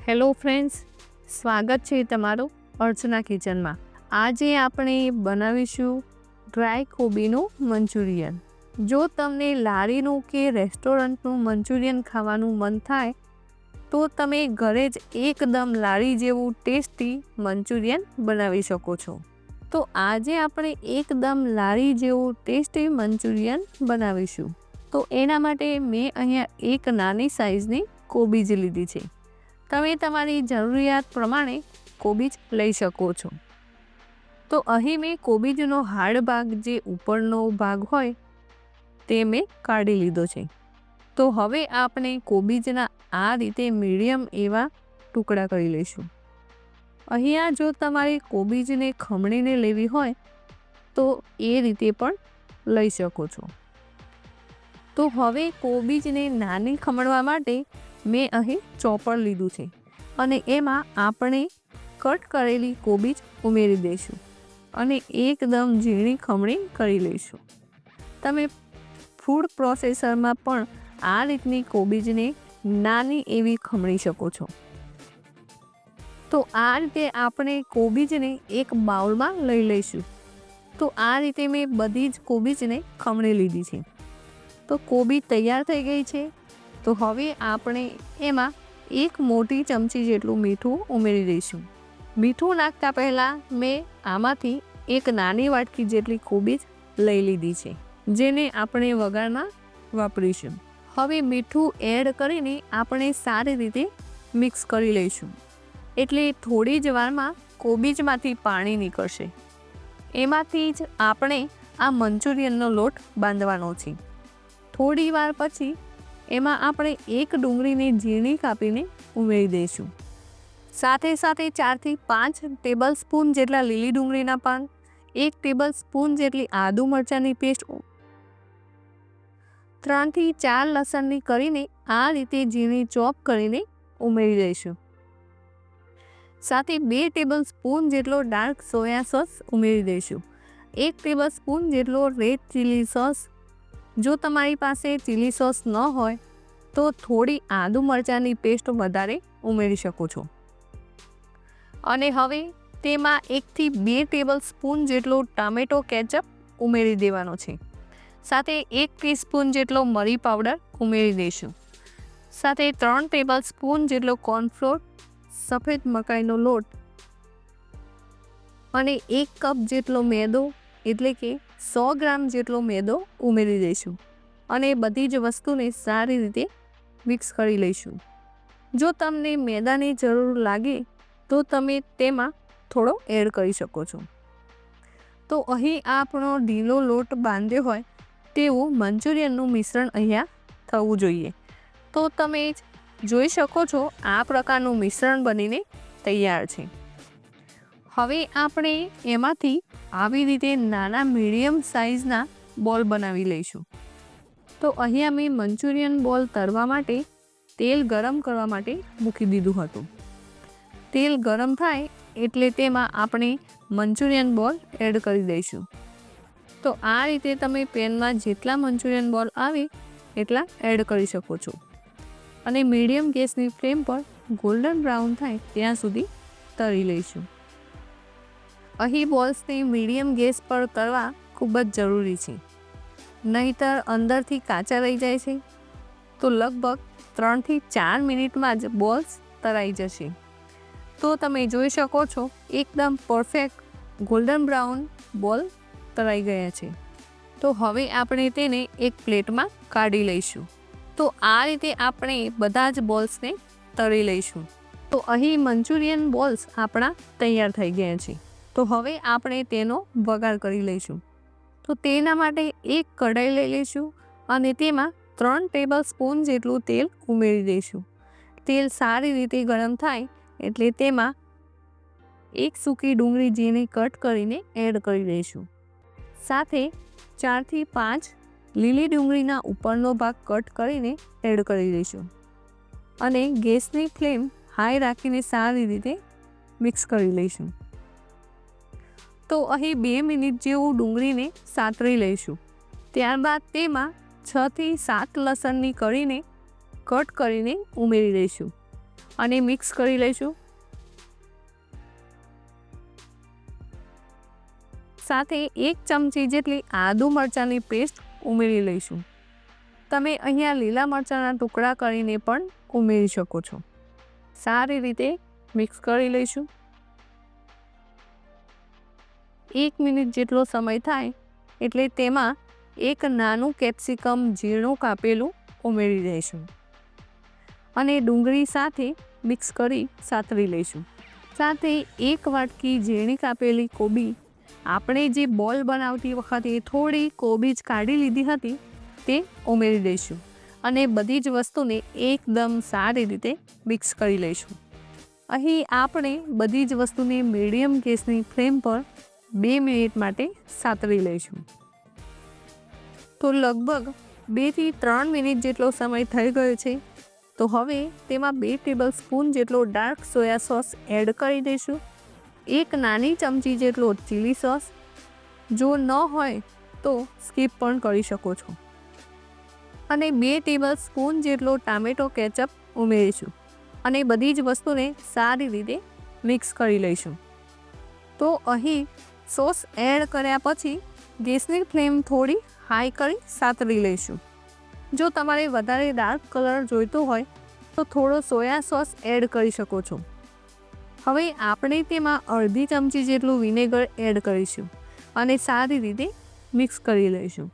Hello friends, સ્વાગત છે તમારું અર્ચના કિચનમાં। આજે આપણે બનાવીશું ડ્રાય કોબીનું મંચુરિયન। જો તમને લારીનું કે રેસ્ટોરન્ટનું મંચુરિયન ખાવાનું મન થાય તો તમે ઘરે જ એકદમ લારી જેવું ટેસ્ટી મંચુરિયન બનાવી શકો છો। તો આજે આપણે એકદમ લારી જેવું ટેસ્ટી મંચુરિયન બનાવીશું। તો એના માટે મેં અહીંયા એક નાની સાઇઝની કોબીજ લીધી છે। તમે તમારી જરૂરિયાત પ્રમાણે કોબીજ લઈ શકો છો। તો અહીં મેં કોબીજનો હાર્ડ ભાગ, જે ઉપરનો ભાગ હોય, તે મેં કાઢી લીધો છે। તો હવે આપણે કોબીજના આ રીતે મીડિયમ એવા ટુકડા કરી લઈશું। અહીંયા જો તમારે કોબીજને ખમણીને લેવી હોય તો એ રીતે પણ લઈ શકો છો। તો હવે કોબીજને નાની ખમણવા માટે મેં અહીં ચોપર લીધું છે અને એમાં આપણે કટ કરેલી કોબીજ ઉમેરી દઈશું અને એકદમ ઝીણી ખમણી કરી લઈશું। તમે ફૂડ પ્રોસેસરમાં પણ આ રીતની કોબીજને નાની એવી ખમણી શકો છો। તો આ રીતે આપણે કોબીજને એક બાઉલમાં લઈ લઈશું। તો આ રીતે મેં બધી જ કોબીજને ખમણી લીધી છે। તો કોબી તૈયાર થઈ ગઈ છે। તો હવે આપણે એમાં એક મોટી ચમચી જેટલું મીઠું ઉમેરી દઈશું। મીઠું નાખતા પહેલાં મેં આમાંથી એક નાની વાટકી જેટલી કોબીજ લઈ લીધી છે, જેને આપણે વઘારમાં વાપરીશું। હવે મીઠું એડ કરીને આપણે સારી રીતે મિક્સ કરી લઈશું, એટલે થોડી જ વારમાં કોબીજમાંથી પાણી નીકળશે। એમાંથી જ આપણે આ મંચુરિયનનો લોટ બાંધવાનો છે। થોડી વાર પછી એમાં આપણે એક ડુંગળીને ઝીણી કાપીને ઉમેરી દઈશું। સાથે સાથે 4 થી 5 ટેબલ સ્પૂન જેટલા લીલી ડુંગળીના પાન, 1 ટેબલ સ્પૂન જેટલી આદુ મરચાંની પેસ્ટ, 3 થી 4 લસણની કરીને આ રીતે ઝીણી ચોપ કરીને ઉમેરી દઈશું। સાથે 2 ટેબલ સ્પૂન જેટલો ડાર્ક સોયા સોસ ઉમેરી દઈશું। 1 ટેબલ સ્પૂન જેટલો રેડ ચીલી સોસ। જો તમારી પાસે ચીલી સોસ ન હોય તો થોડી આદુ મરચાંની પેસ્ટ વધારે ઉમેરી શકો છો। અને હવે તેમાં 1 થી 2 ટેબલ સ્પૂન જેટલો ટામેટો કેચઅપ ઉમેરી દેવાનો છે। સાથે 1 ટીસ્પૂન જેટલો મરી પાવડર ઉમેરી દઈશું। સાથે 3 ટેબલ સ્પૂન જેટલો કોર્નફ્લોર, સફેદ મકાઈનો લોટ અને 1 કપ જેટલો મેદો, એટલે કે 100 ગ્રામ જેટલો મેદો ઉમેરી દઈશું અને બધી જ વસ્તુને સારી રીતે મિક્સ કરી લઈશું। જો તમને મેદાની જરૂર લાગે તો તમે તેમાં થોડો એડ કરી શકો છો। તો અહીં આપણો ઢીલો લોટ બાંધ્યો હોય તેવું મંચુરિયનનું મિશ્રણ અહીંયા થવું જોઈએ। તો તમે જોઈ શકો છો આ પ્રકારનું મિશ્રણ બનીને તૈયાર છે। હવે આપણે એમાંથી આવી રીતે નાના મીડિયમ સાઇઝના બોલ બનાવી લઈશું। તો અહીંયા મેં મંચુરિયન બોલ તળવા માટે તેલ ગરમ કરવા માટે મૂકી દીધું હતું। તેલ ગરમ થાય એટલે તેમાં આપણે મંચુરિયન બોલ એડ કરી દઈશું। તો આ રીતે તમે પેનમાં જેટલા મંચુરિયન બોલ આવે એટલા એડ કરી શકો છો અને મીડિયમ ગેસની ફ્લેમ પર ગોલ્ડન બ્રાઉન થાય ત્યાં સુધી તળી લઈશું। અહીં બોલ્સને મીડિયમ ગેસ પર તળવા ખૂબ જ જરૂરી છે, નહીંતર અંદરથી કાચા રહી જાય છે। તો લગભગ 3 થી 4 મિનિટમાં જ બોલ્સ તળાઈ જશે। તો તમે જોઈ શકો છો એકદમ પરફેક્ટ ગોલ્ડન બ્રાઉન બોલ તળાઈ ગયા છે। તો હવે આપણે તેને એક પ્લેટમાં કાઢી લઈશું। તો આ રીતે આપણે બધા જ બોલ્સને તળી લઈશું। તો અહીં મંચુરિયન બોલ્સ આપણા તૈયાર થઈ ગયા છે। તો હવે આપણે તેનો વઘાર કરી લઈશું। તો તેના માટે એક કઢાઈ લઈ લઈશું અને તેમાં 3 ટેબલ સ્પૂન જેટલું તેલ ઉમેરી દઈશું। તેલ સારી રીતે ગરમ થાય એટલે તેમાં એક સૂકી ડુંગળી ઝીણી કટ કરીને એડ કરી દઈશું। સાથે 4 થી 5 લીલી ડુંગળીના ઉપરનો ભાગ કટ કરીને એડ કરી દઈશું અને ગેસની ફ્લેમ હાઈ રાખીને સારી રીતે મિક્સ કરી લઈશું। તો અહીં 2 મિનિટ જેવું ડુંગળીને સાતળી લઈશું। ત્યારબાદ તેમાં 6 થી 7 લસણની કળીને કટ કરીને ઉમેરી દઈશું અને મિક્સ કરી લઈશું. સાથે 1 ચમચી જેટલી આદુ મરચાંની પેસ્ટ ઉમેરી લઈશું. તમે અહીંયા લીલા મરચાંના ટુકડા કરીને પણ ઉમેરી શકો છો. સારી રીતે મિક્સ કરી લઈશું. 1 મિનિટ જેટલો સમય થાય એટલે તેમાં એક નાનું કેપ્સિકમ ઝીણું કાપેલું ઉમેરી દઈશું અને ડુંગળી સાથે મિક્સ કરી સાતળી લઈશું. સાથે 1 વાટકી ઝીણી કાપેલી કોબી, આપણે જે બોલ બનાવતી વખતે થોડી કોબીજ કાઢી લીધી હતી તે ઉમેરી દઈશું અને બધી જ વસ્તુને એકદમ સારી રીતે મિક્સ કરી લઈશું. અહીં આપણે બધી જ વસ્તુને મીડિયમ ગેસની ફ્લેમ પર 2 મિનિટ માટે સાતળી લઈશું. તો લગભગ 2 થી 3 મિનિટ જેટલો સમય થઈ ગયો છે. તો હવે તેમાં 2 ટેબલ સ્પૂન જેટલો ડાર્ક સોયા સોસ એડ કરી દઈશું. 1 નાની ચમચી જેટલો ચીલી સોસ, જો ન હોય તો સ્કીપ પણ કરી શકો છો, અને 2 ટેબલ સ્પૂન જેટલો ટામેટો કેચઅપ ઉમેરીશું અને બધી જ વસ્તુને સારી રીતે મિક્સ કરી લઈશું. તો અહીં સોસ એડ કર્યા પછી ગેસની ફ્લેમ થોડી હાઈ કરી સાતળી લઈશું. જો તમારે વધારે ડાર્ક કલર જોઈતો હોય તો થોડો સોયા સોસ એડ કરી શકો છો. હવે આપણે તેમાં અડધી ચમચી જેટલું વિનેગર એડ કરીશું અને સારી રીતે મિક્સ કરી લઈશું.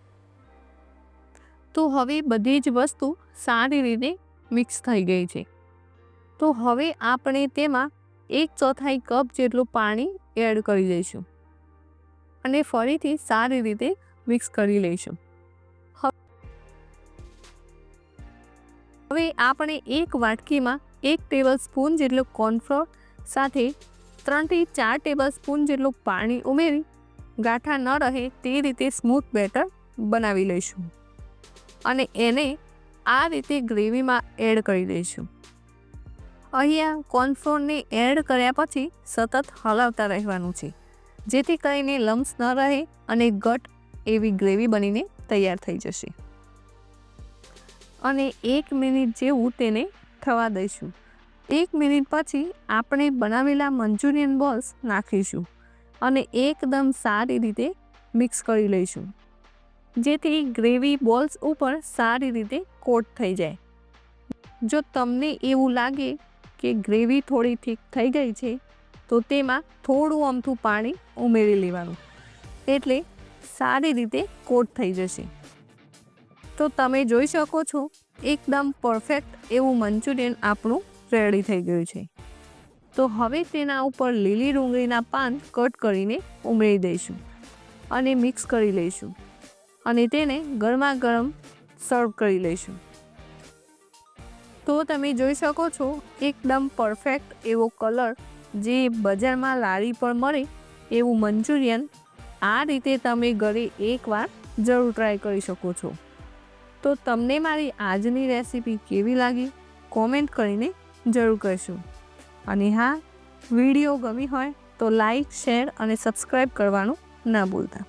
તો હવે બધી જ વસ્તુ સારી રીતે મિક્સ થઈ ગઈ છે. તો હવે આપણે તેમાં 1/4 કપ જેટલું પાણી એડ કરી દઈશું અને ફરીથી સારી રીતે મિક્સ કરી લઈશું. હવે આપણે 1 વાટકીમાં 1 ટેબલ સ્પૂન જેટલું કોર્નફ્લોર સાથે 3 થી 4 ટેબલ સ્પૂન જેટલું પાણી ઉમેરી ગાંઠા ન રહે તે રીતે સ્મૂથ બેટર બનાવી લઈશું અને એને આ રીતે ગ્રેવીમાં એડ કરી દઈશું. અહીંયા કોર્નફ્લોરને એડ કર્યા પછી સતત હલાવતા રહેવાનું છે, જેથી કરીને લમ્સ ન રહે અને ઘટ એવી ગ્રેવી બનીને તૈયાર થઈ જશે. અને 1 મિનિટ જેવું તેને થવા દઈશું. 1 મિનિટ પછી આપણે બનાવેલા મંચુરિયન બોલ્સ નાખીશું અને એકદમ સારી રીતે મિક્સ કરી લઈશું, જેથી ગ્રેવી બોલ્સ ઉપર સારી રીતે કોટ થઈ જાય. જો તમને એવું લાગે કે ગ્રેવી થોડી થીક થઈ ગઈ છે તો તેમાં થોડું અમથું પાણી ઉમેરી લેવાનું, એટલે સારી રીતે કોટ થઈ જશે. તો તમે જોઈ શકો છો એકદમ પરફેક્ટ એવું મંચુરિયન આપણું રેડી થઈ ગયું છે. તો હવે તેના ઉપર લીલી ડુંગળીના પાન કટ કરીને ઉમેરી દઈશું અને મિક્સ કરી લઈશું અને તેને ગરમા ગરમ સર્વ કરી લઈશું. તો તમે જોઈ શકો છો એકદમ પરફેક્ટ એવો કલર, જે બજારમાં લારી પર મળે એવું મંચુરિયન આ રીતે તમે ઘરે એકવાર જરૂર ટ્રાય કરી શકો છો. તો તમને મારી આજની રેસીપી કેવી લાગી કોમેન્ટ કરીને જરૂર કહેશો. અને હા, વિડીયો ગમી હોય તો લાઈક, શેર અને સબસ્ક્રાઈબ કરવાનું ના ભૂલતા.